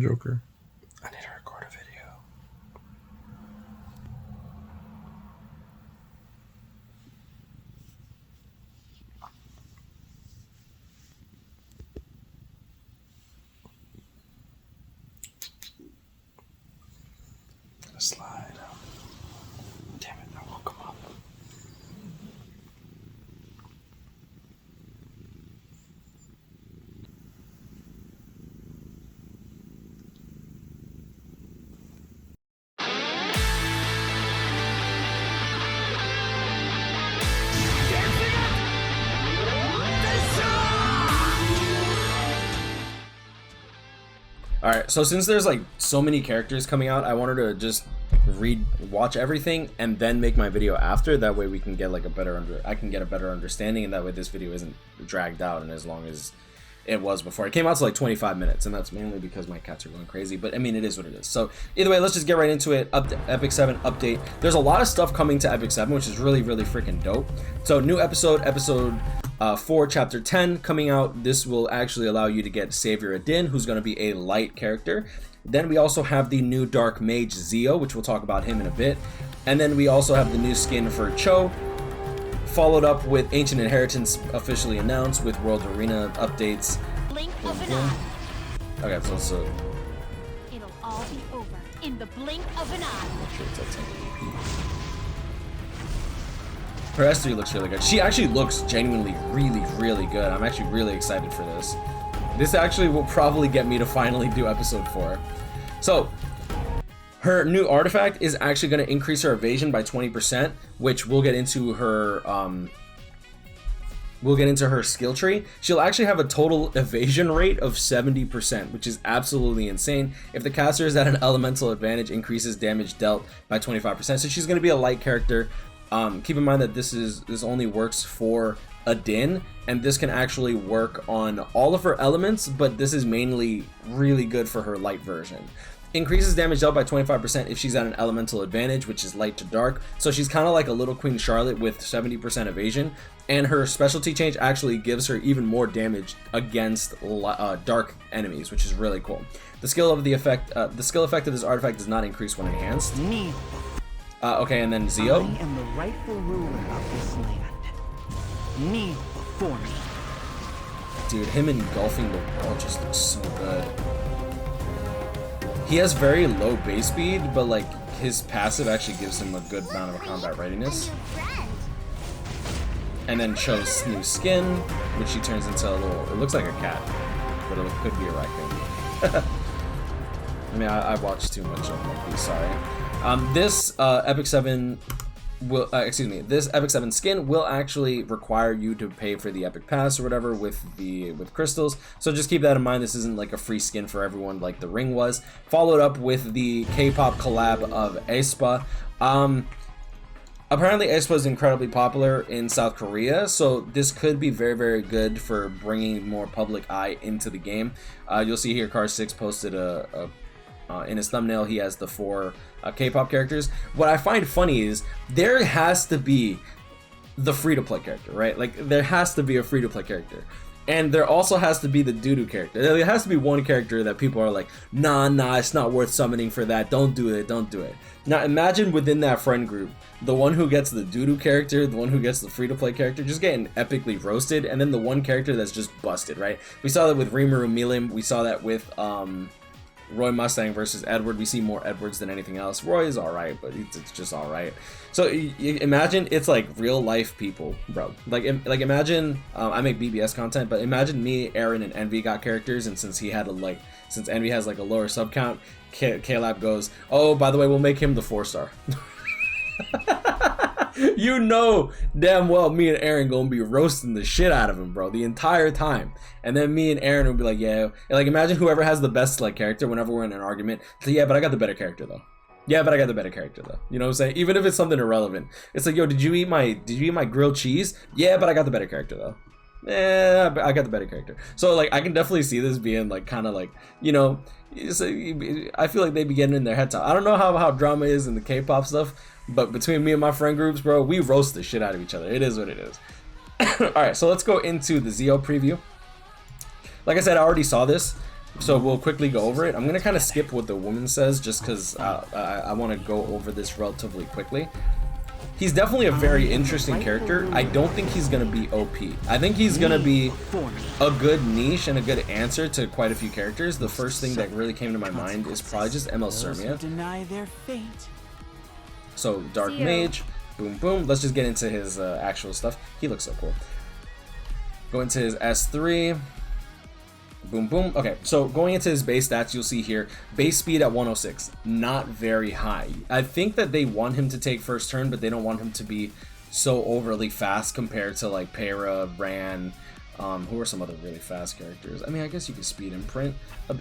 Joker. I need to record a video. A slide. Damn it, I woke him up. Alright, so since there's like so many characters coming out, I wanted to just watch everything and then make my video after. That way we can get like I can get a better understanding, and that way this video isn't dragged out and as long as it was before. It came out to like 25 minutes, and that's mainly because my cats are going crazy, but I mean, it is what it is. So either way, let's just get right into it. Epic 7 update. There's a lot of stuff coming to Epic 7, which is really freaking dope. So new episode 4 chapter 10 coming out. This will actually allow you to get Savior Adin, who's going to be a light character. Then we also have the new Dark Mage Zio, which we'll talk about him in a bit. And then we also have the new skin for Cho, followed up with Ancient Inheritance officially announced with World Arena updates. Blink of an eye. Okay, so It'll all be over in the blink of an eye. I'm not sure it's that 1080p. Her S3 looks really good. She actually looks genuinely really good. I'm actually really excited for this. This actually will probably get me to finally do episode 4. So her new artifact is actually going to increase her evasion by 20%, which we'll get into her skill tree. She'll actually have a total evasion rate of 70%, which is absolutely insane. If the caster is at an elemental advantage, increases damage dealt by 25%. So she's going to be a light character. Keep in mind that this only works for Adin, and this can actually work on all of her elements, but this is mainly really good for her light version. Increases damage dealt by 25% if she's at an elemental advantage, which is light to dark. So she's kind of like a little Queen Charlotte with 70% evasion, and her specialty change actually gives her even more damage against dark enemies, which is really cool. The skill effect of this artifact does not increase when enhanced. Okay, and then Zio. I am the rightful ruler of this land. Kneel before me. Dude, him engulfing the wall just looks so good. He has very low base speed, but like his passive actually gives him a good amount of combat readiness. And then Cho's new skin, which she turns into a little, it looks like a cat, but it could be a raccoon. I mean, I watched too much of One Piece, sorry. This Epic 7 will, this Epic 7 skin will actually require you to pay for the Epic Pass or whatever with crystals. So just keep that in mind. This isn't like a free skin for everyone like the ring was. Followed up with the K-pop collab of Aespa. Apparently Aespa is incredibly popular in South Korea, so this could be very good for bringing more public eye into the game. You'll see here Car 6 posted in his thumbnail, he has the 4 K-pop characters. What I find funny is there has to be the free-to-play character, right? Like there has to be a free-to-play character, and there also has to be the doo-doo character. There has to be one character that people are like, nah, it's not worth summoning for that. Don't do it. Now imagine within that friend group, the one who gets the doo-doo character, the one who gets the free-to-play character, just getting epically roasted, and then the one character that's just busted, right? We saw that with Rimuru Milim. We saw that with Roy Mustang versus Edward. We see more Edwards than anything else. Roy is alright, but it's just alright. So imagine it's like real life people, bro. Like imagine I make BBS content, but imagine me, Aaron, and Envy got characters, and since Envy has like a lower sub count, Collab goes, oh, by the way, we'll make him the 4-star. You know damn well me and Aaron gonna be roasting the shit out of him, bro, the entire time. And then me and Aaron will be like, yeah, like imagine whoever has the best like character whenever we're in an argument. So, yeah, but I got the better character though. You know what I'm saying? Even if it's something irrelevant. It's like, yo, did you eat my grilled cheese? Yeah, but I got the better character though. I got the better character. So like I can definitely see this being like kind of like, you know, I feel like they be getting in their heads. I don't know how drama is in the K-pop stuff, but between me and my friend groups, bro, we roast the shit out of each other. It is what it is. Alright, so let's go into the Zio preview. Like I said, I already saw this. So we'll quickly go over it. I'm gonna kind of skip what the woman says just because I want to go over this relatively quickly. He's definitely a very interesting character. I don't think he's gonna be OP. I think he's gonna be a good niche and a good answer to quite a few characters. The first thing that really came to my mind is probably just ML Sermia. So Dark Mage, boom boom. Let's just get into his actual stuff. He looks so cool. Go into his S3. Boom, boom. Okay, so going into his base stats, you'll see here, base speed at 106, not very high. I think that they want him to take first turn, but they don't want him to be so overly fast compared to like Para, Ran, who are some other really fast characters. I mean, I guess you could speed imprint.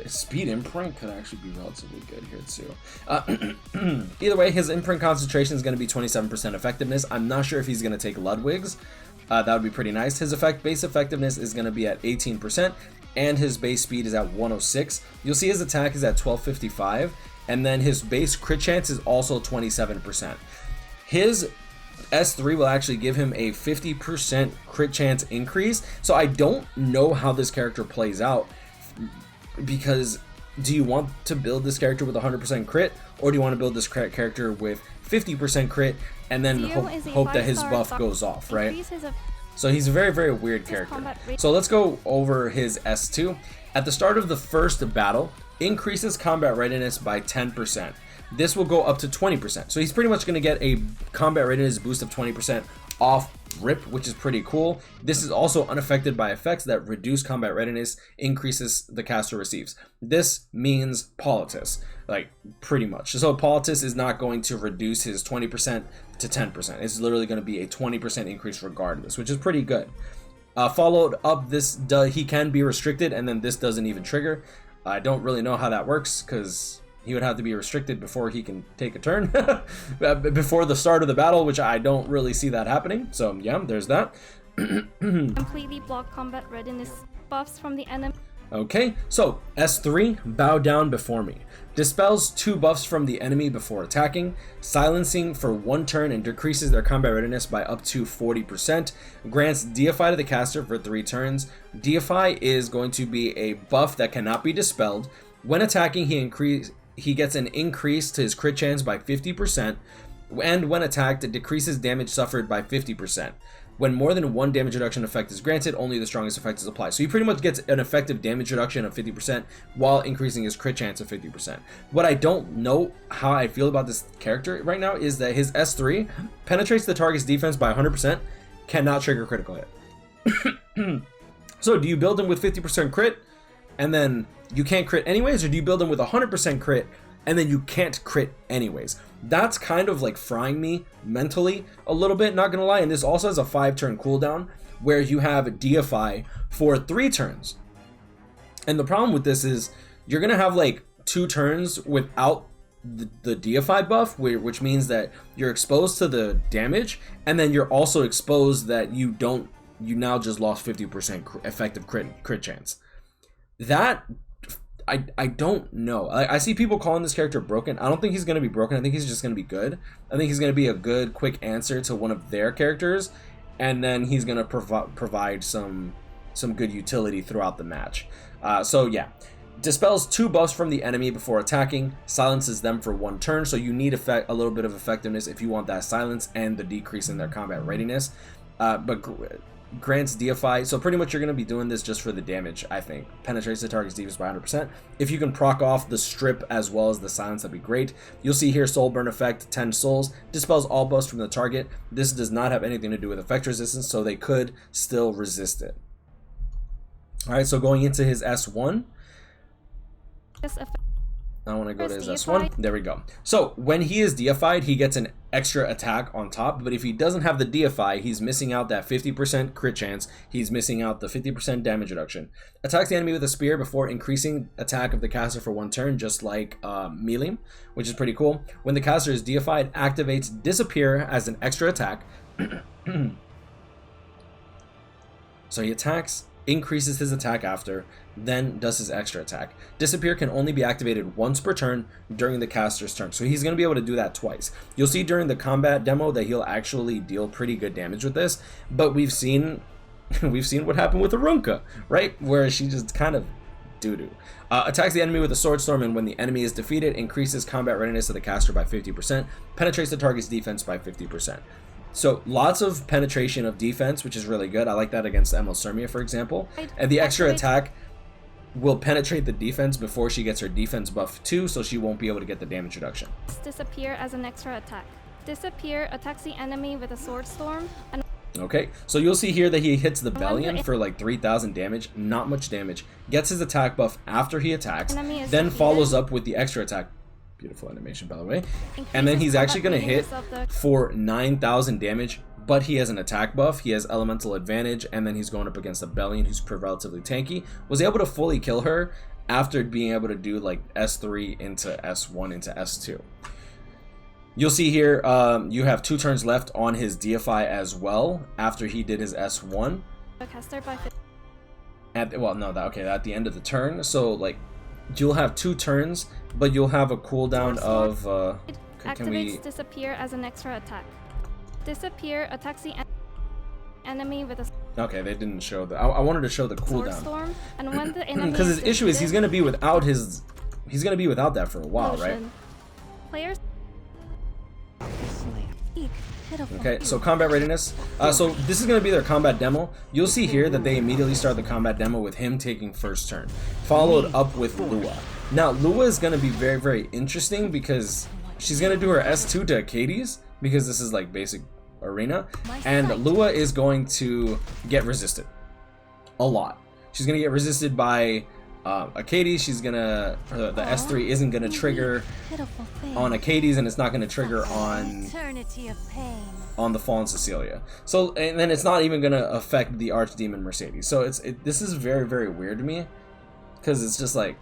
Speed imprint could actually be relatively good here too. Either way, his imprint concentration is going to be 27% effectiveness. I'm not sure if he's going to take Ludwig's. That would be pretty nice. His base effectiveness is going to be at 18%. And his base speed is at 106. You'll see his attack is at 1255, and then his base crit chance is also 27%. His S3 will actually give him a 50% crit chance increase. So I don't know how this character plays out, because do you want to build this character with 100% crit, or do you want to build this character with 50% crit and then hope that his buff goes off, right? So he's a very, very weird character. So let's go over his S2. At the start of the first battle, increases combat readiness by 10%. This will go up to 20%. So he's pretty much going to get a combat readiness boost of 20% off rip, which is pretty cool. This is also unaffected by effects that reduce combat readiness, increases the caster receives. This means Politis, like pretty much. So Politis is not going to reduce his 20% to 10%. It's literally going to be a 20% increase regardless, which is pretty good. Followed up, he can be restricted, and then this doesn't even trigger. I don't really know how that works, because he would have to be restricted before he can take a turn before the start of the battle, which I don't really see that happening. So yeah, there's that. Completely block combat readiness buffs from the enemy. Okay, so S3, bow down before me. Dispels 2 buffs from the enemy before attacking, silencing for 1 turn and decreases their combat readiness by up to 40%. Grants Deify to the caster for 3 turns. Deify is going to be a buff that cannot be dispelled. When attacking, he gets an increase to his crit chance by 50%, and when attacked, it decreases damage suffered by 50%. When more than 1 damage reduction effect is granted, only the strongest effect is applied. So he pretty much gets an effective damage reduction of 50% while increasing his crit chance of 50%. What I don't know how I feel about this character right now is that his S3 penetrates the target's defense by 100%, cannot trigger critical hit. So do you build him with 50% crit and then you can't crit anyways, or do you build him with 100% crit and then you can't crit anyways? That's kind of like frying me mentally a little bit, not gonna lie. And this also has a 5-turn cooldown where you have Deify for 3 turns. And the problem with this is you're gonna have like 2 turns without the Deify buff, which means that you're exposed to the damage, and then you're also exposed that you now just lost 50% effective crit chance. That I don't know. I see people calling this character broken. I don't think he's going to be broken. I think he's just going to be good. I think he's going to be a good, quick answer to one of their characters, and then he's going to provide some good utility throughout the match. So yeah, dispels 2 buffs from the enemy before attacking, silences them for 1 turn. So you need a little bit of effectiveness if you want that silence and the decrease in their combat readiness. But grants Deify, so pretty much you're going to be doing this just for the damage, I think. Penetrates the target's defense by 100%. If you can proc off the strip as well as the silence, that'd be great. You'll see here soul burn effect, 10 souls, dispels all buffs from the target. This does not have anything to do with effect resistance, so they could still resist it. Alright, so going into his S1. I want to go to his S1. There we go. So when he is deified, he gets an extra attack on top. But if he doesn't have the deify, he's missing out that 50% crit chance. He's missing out the 50% damage reduction. Attacks the enemy with a spear before increasing attack of the caster for 1 turn, just like Melim, which is pretty cool. When the caster is deified, activates Disappear as an extra attack. So he attacks, increases his attack after, then does his extra attack. Disappear can only be activated once per turn during the caster's turn, so he's going to be able to do that twice. You'll see during the combat demo that he'll actually deal pretty good damage with this, but we've seen what happened with Arunka, right? Where she just kind of doo-doo. Attacks the enemy with a sword storm, and when the enemy is defeated, increases combat readiness of the caster by 50%, penetrates the target's defense by 50%. So lots of penetration of defense, which is really good. I like that against Emil Sirmia, for example. And the extra attack will penetrate the defense before she gets her defense buff too, so she won't be able to get the damage reduction. Disappear as an extra attack. Disappear attacks the enemy with a sword storm, and okay, so you'll see here that he hits the Bellion for like 3,000 damage, not much damage, gets his attack buff after he attacks, then follows up with the extra attack. Beautiful animation, by the way. And then he's actually going to hit for 9,000 damage, but he has an attack buff, he has elemental advantage, and then he's going up against a Bellion who's relatively tanky. Was able to fully kill her after being able to do like S3 into S1 into S2. You'll see here, you have 2 turns left on his Deify as well after he did his S1. At the end of the turn. So like, you'll have 2 turns, but you'll have a cooldown of. Activates disappear as an extra attack. Disappear attacks the enemy with a. Okay, they didn't show that. I wanted to show the cooldown. Storm, and when the enemy because his issue is he's gonna be without his. He's gonna be without that for a while, right? Players. Okay, so combat readiness. So this is going to be their combat demo. You'll see here that they immediately start the combat demo with him taking first turn, followed up with Lua. Now, Lua is going to be very, very interesting because she's going to do her S2 to Acades, because this is like basic arena, and Lua is going to get resisted a lot. She's going to get resisted by Acades. She's gonna the S3 isn't gonna trigger on Acades, and it's not gonna trigger on the Fallen Cecilia. So, and then it's not even gonna affect the Archdemon Mercedes. So this is very, very weird to me, because it's just like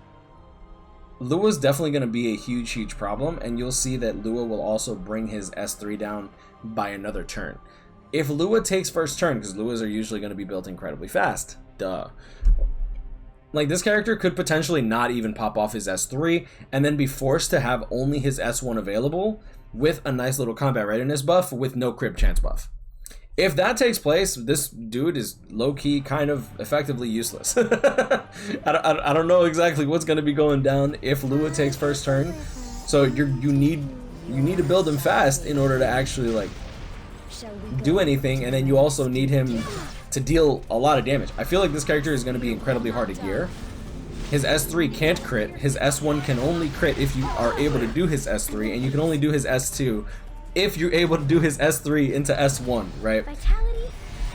Lua's definitely gonna be a huge problem, and you'll see that Lua will also bring his S3 down by another turn. If Lua takes first turn, because Luas are usually gonna be built incredibly fast, duh. Like, this character could potentially not even pop off his S3 and then be forced to have only his S1 available with a nice little combat readiness buff with no crit chance buff. If that takes place, this dude is low-key kind of effectively useless. I don't know exactly what's going to be going down if Lua takes first turn. So you need to build him fast in order to actually like do anything, and then you also need him to deal a lot of damage. I feel like this character is going to be incredibly hard to gear. His S3 can't crit. His S1 can only crit if you are able to do his S3, and you can only do his S2 if you're able to do his S3 into S1, right?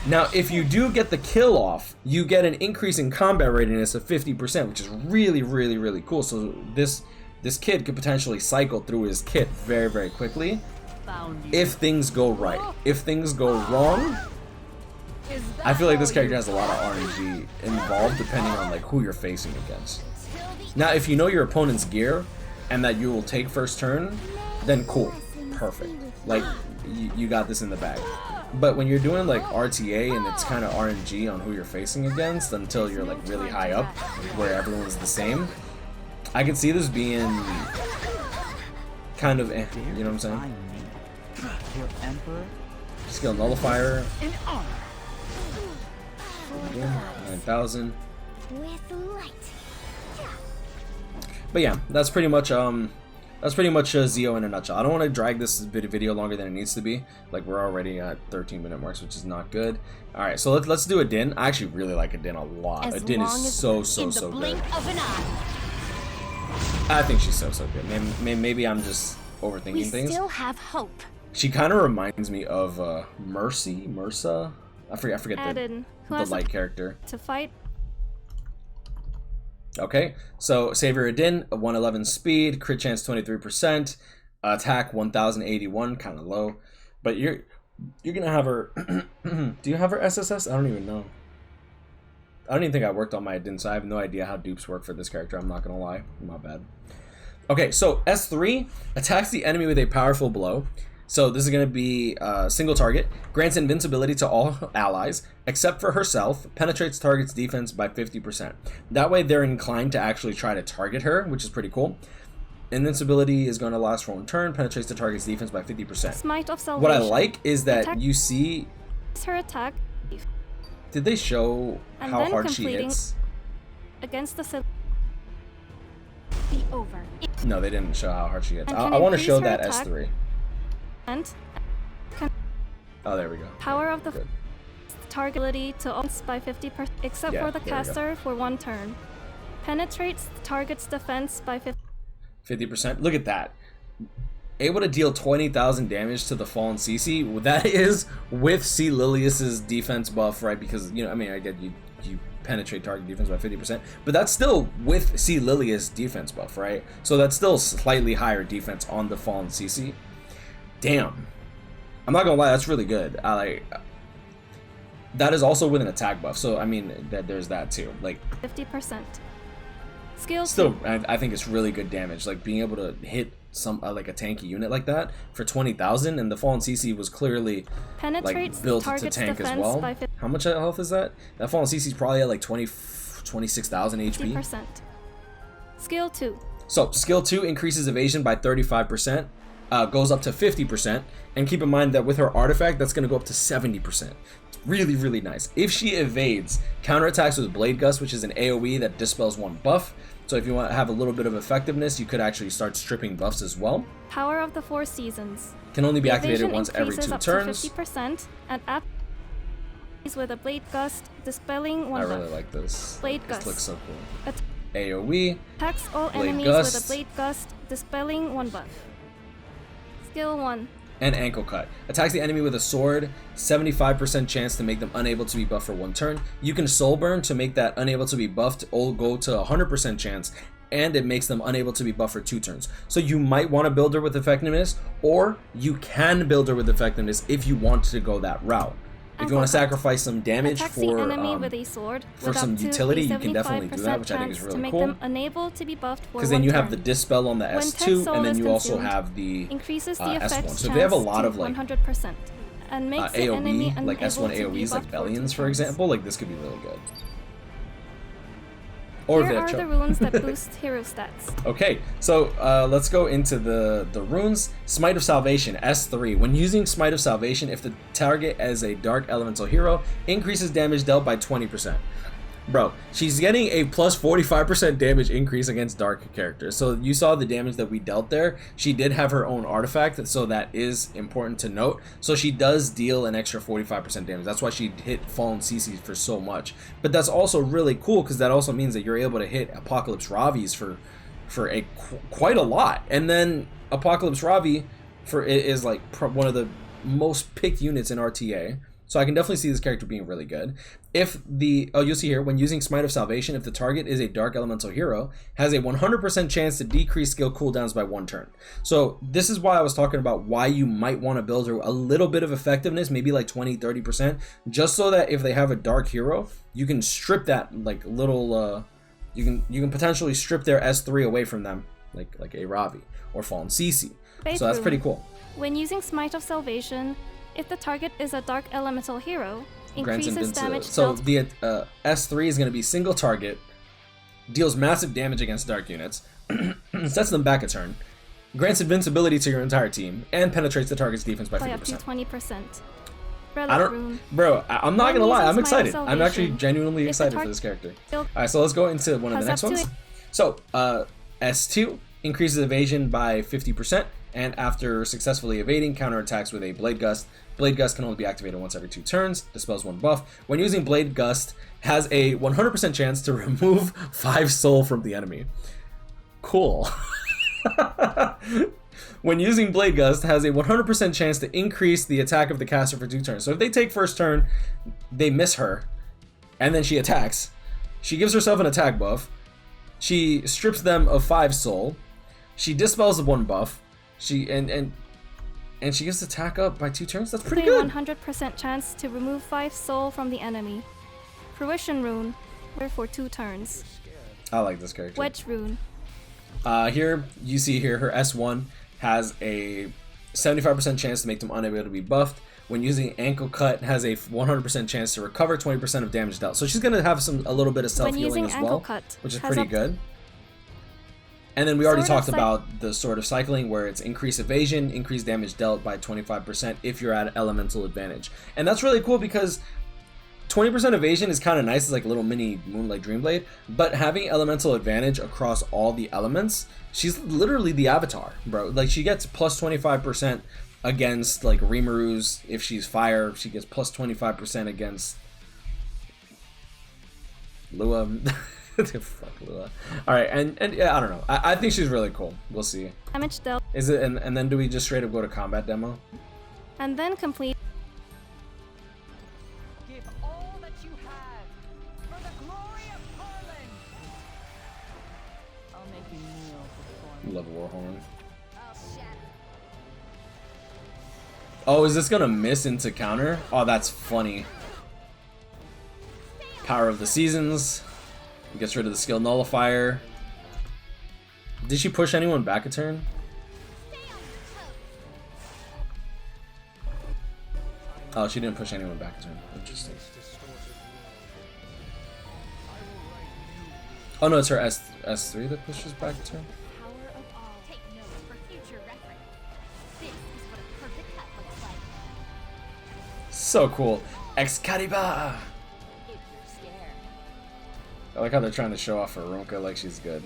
Now, if you do get the kill off, you get an increase in combat readiness of 50%, which is really, really, really cool. So this kid could potentially cycle through his kit very, very quickly if things go right. If things go wrong, I feel like this character has a lot of RNG involved depending on like who you're facing against. Now, if you know your opponent's gear and that you will take first turn, then cool, perfect. Like, you got this in the bag. But when you're doing like RTA and it's kind of RNG on who you're facing against until you're like really high up where everyone's the same, I can see this being kind of you know what I'm saying? Skill nullifier. 9,000. But yeah, that's pretty much Zio in a nutshell. I don't want to drag this video longer than it needs to be. Like, we're already at 13-minute marks, which is not good. All right, so let's do Adin. I actually really like Adin a lot. Adin is so good. I think she's so good. Maybe I'm just overthinking things. We still have hope. She kind of reminds me of Mursa. I forget Adin, the light character. To fight. Okay, so Savior Adin, 111 speed, crit chance 23%, attack 1081, kind of low. But you're gonna have her. Do you have her SSS? I don't even know. I don't even think I worked on my Adin, so I have no idea how dupes work for this character. I'm not gonna lie, my bad. Okay, so S3 attacks the enemy with a powerful blow. So this is going to be a single target, grants invincibility to all allies, except for herself, penetrates target's defense by 50%. That way they're inclined to actually try to target her, which is pretty cool. Invincibility is going to last for one turn, penetrates the target's defense by 50%. Smite of Salvation. What I like is that you see... her attack. Did they show how hard she hits? Against the be over. No, they didn't show how hard she hits. And I can want to increase show her that attack. S3. And can Oh, there we go. power of the Good. target ability to ult by 50%, except Yeah, for the there we go. caster for 1 turn. Penetrates the target's defense by 50%. Look at that. Able to deal 20,000 damage to the fallen CC. That is with C. Lilius's defense buff, right? Because, you know, I mean, I get you penetrate target defense by 50%, but that's still with C. Lilius defense buff, right? So that's still slightly higher defense on the fallen CC. Damn. I'm not gonna lie, that's really good. I like that is also with an attack buff, so I mean that there's that too. Like 50%. Skill still, 2. I think it's really good damage. Like being able to hit some like a tanky unit like that for 20,000, and the fallen CC was clearly Penetrates like built to target's tank as defense well. by 50%. How much health is that? That fallen CC is probably at like 26,000 HP. Skill 2. So skill 2 increases evasion by 35%, goes up to 50%, and keep in mind that with her artifact, that's going to go up to 70%. Really, really nice. If she evades, counterattacks with Blade Gust, which is an AoE that dispels 1 buff. So if you want to have a little bit of effectiveness, you could actually start stripping buffs as well. Power of the 4 seasons. Can only be The activated evasion once every increases 2 up turns. to 50%, and after with a Blade Gust, dispelling 1 I buff. really like this. Blade This Gust. looks so cool. At- AoE, Attacks all Blade enemies Gust. with a Blade Gust, dispelling 1 buff. Skill 1. and Ankle Cut. Attacks the enemy with a sword, 75% chance to make them unable to be buffed for 1 turn. You can Soul Burn to make that unable to be buffed all go to 100% chance, and it makes them unable to be buffed for 2 turns. So you might want to build her with effectiveness, or you can build her with effectiveness if you want to go that route. If you want to sacrifice some damage Attacks for the enemy with a sword for with some up to utility, a you can definitely do that, 75% which I think is chance really to make cool. them unable to be buffed for because then 1 you have turn. the Dispel on the When S2, Soul and then is you also consumed, have the increases the S1. effect's So if they have a chance lot to of like 100%, and makes the enemy AoE, like unable S1 to be AoEs, like buffed for 2 Bellions, for turns. example, like this could be really good. Or Here are Virtual. the runes that boost hero stats. Okay, so let's go into the runes. Smite of Salvation, S3. When using Smite of Salvation, if the target is a Dark Elemental hero, increases damage dealt by 20%. Bro, she's getting a plus 45% damage increase against dark characters. So you saw the damage that we dealt there. She did have her own artifact, so that is important to note. So she does deal an extra 45% damage. That's why she hit Fallen CCs for so much. But that's also really cool because that also means that you're able to hit Apocalypse Ravi's for quite a lot. And then Apocalypse Ravi is like one of the most picked units in RTA. So I can definitely see this character being really good. If you'll see here, when using Smite of Salvation, if the target is a Dark Elemental hero, has a 100% chance to decrease skill cooldowns by 1 turn. So this is why I was talking about why you might want to build her a little bit of effectiveness, maybe like 20-30%, just so that if they have a dark hero, you can strip that like little, you can potentially strip their S3 away from them, like a Ravi or Fallen CC. So that's pretty cool. When using Smite of Salvation, if the target is a Dark Elemental hero, increases damage So dealt. the S3 is going to be single target, deals massive damage against dark units, sets them back a turn, grants invincibility to your entire team, and penetrates the target's defense by By up to 50%. 20%. I don't, bro. I'm not gonna lie. I'm excited. I'm actually genuinely If the excited for this character. All right, so let's go into one of the next ones. So S2 increases evasion by 50%, and after successfully evading, counterattacks with a Blade Gust. Blade Gust can only be activated once every 2 turns, dispels 1 buff. When using Blade Gust, has a 100% chance to remove 5 soul from the enemy. Cool. When using Blade Gust, has a 100% chance to increase the attack of the caster for 2 turns. So if they take first turn, they miss her, and then she attacks. She gives herself an attack buff. She strips them of 5 soul. She dispels the 1 buff. And she gets attack up by 2 turns. That's pretty good. 100% chance to remove 5 soul from the enemy. Fruition rune, for 2 turns. I like this character. Wedge rune. Here you see here her S1 has a 75% chance to make them unable to be buffed. When using Ankle Cut, has a 100% chance to recover 20% of damage dealt. So she's gonna have a little bit of self healing as well, which is pretty good. And then we already talked about the Sword of Cycling, where it's increased evasion, increased damage dealt by 25% if you're at elemental advantage. And that's really cool because 20% evasion is kind of nice. It's like a little mini Moonlight Dreamblade. But having elemental advantage across all the elements, she's literally the Avatar, bro. Like, she gets plus 25% against like Rimaru's. If she's fire, she gets plus 25% against Lua. Fuck Lua. Alright, and yeah, I don't know. I think she's really cool. We'll see. Damage dealt. Is it, and then do we just straight up go to combat demo? And then complete. Give all that you have for the glory of Harlan. I'll make you kneel before me. Love Warhorn. Oh, is this gonna miss into counter? Oh, that's funny. Power of the Seasons. Gets rid of the skill nullifier. Did she push anyone back a turn? Oh, she didn't push anyone back a turn. Interesting. Oh no, it's her S3 that pushes back a turn. So cool. Excalibur! I like how they're trying to show off Arunka like she's good.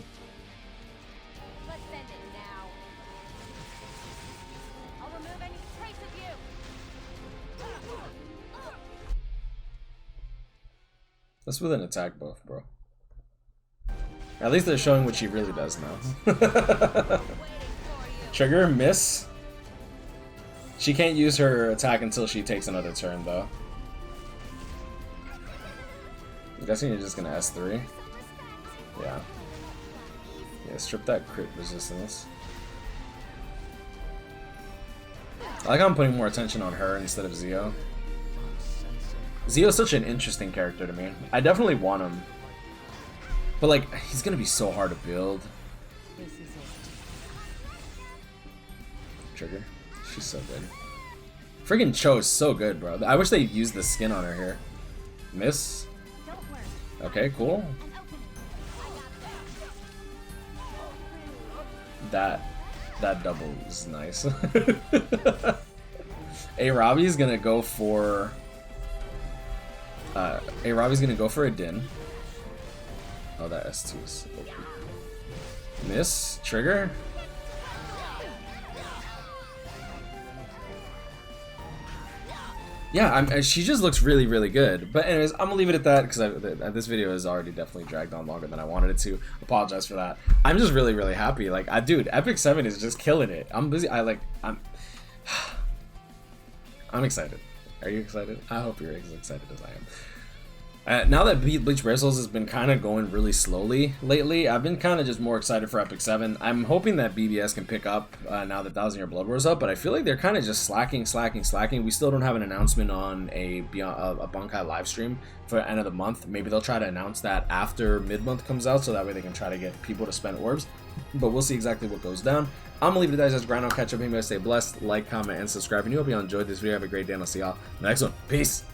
Let's send it now. I'll remove any trace of you. That's with an attack buff, bro. At least they're showing what she really does now. Trigger, miss. She can't use her attack until she takes another turn, though. I'm guessing you're just gonna S3. Yeah. Yeah, strip that crit resistance. I like how I'm putting more attention on her instead of Zio. Zio's such an interesting character to me. I definitely want him. But like, he's gonna be so hard to build. Trigger. She's so good. Friggin' Cho's so good, bro. I wish they used the skin on her here. Miss. Okay, cool. That double is nice. A Robbie's gonna go for Adin. Oh, that S2 is OP. Miss, trigger. Yeah, she just looks really, really good. But anyways, I'm gonna leave it at that because this video has already definitely dragged on longer than I wanted it to. Apologize for that. I'm just really, really happy. Like, dude, Epic 7 is just killing it. I'm busy. I'm excited. Are you excited? I hope you're as excited as I am. Now that Bleach Brave Souls has been kind of going really slowly lately, I've been kind of just more excited for Epic 7. I'm hoping that BBS can pick up now that 1000 Year Blood War's up, but I feel like they're kind of just slacking. We still don't have an announcement on a Bankai live stream for the end of the month. Maybe they'll try to announce that after mid-month comes out, so that way they can try to get people to spend orbs. But we'll see exactly what goes down. I'm gonna leave it at that. As Grind. I'll catch up. You guys stay blessed, like, comment, and subscribe. And you hope you all enjoyed this video. Have a great day, and I'll see y'all in the next one. Peace.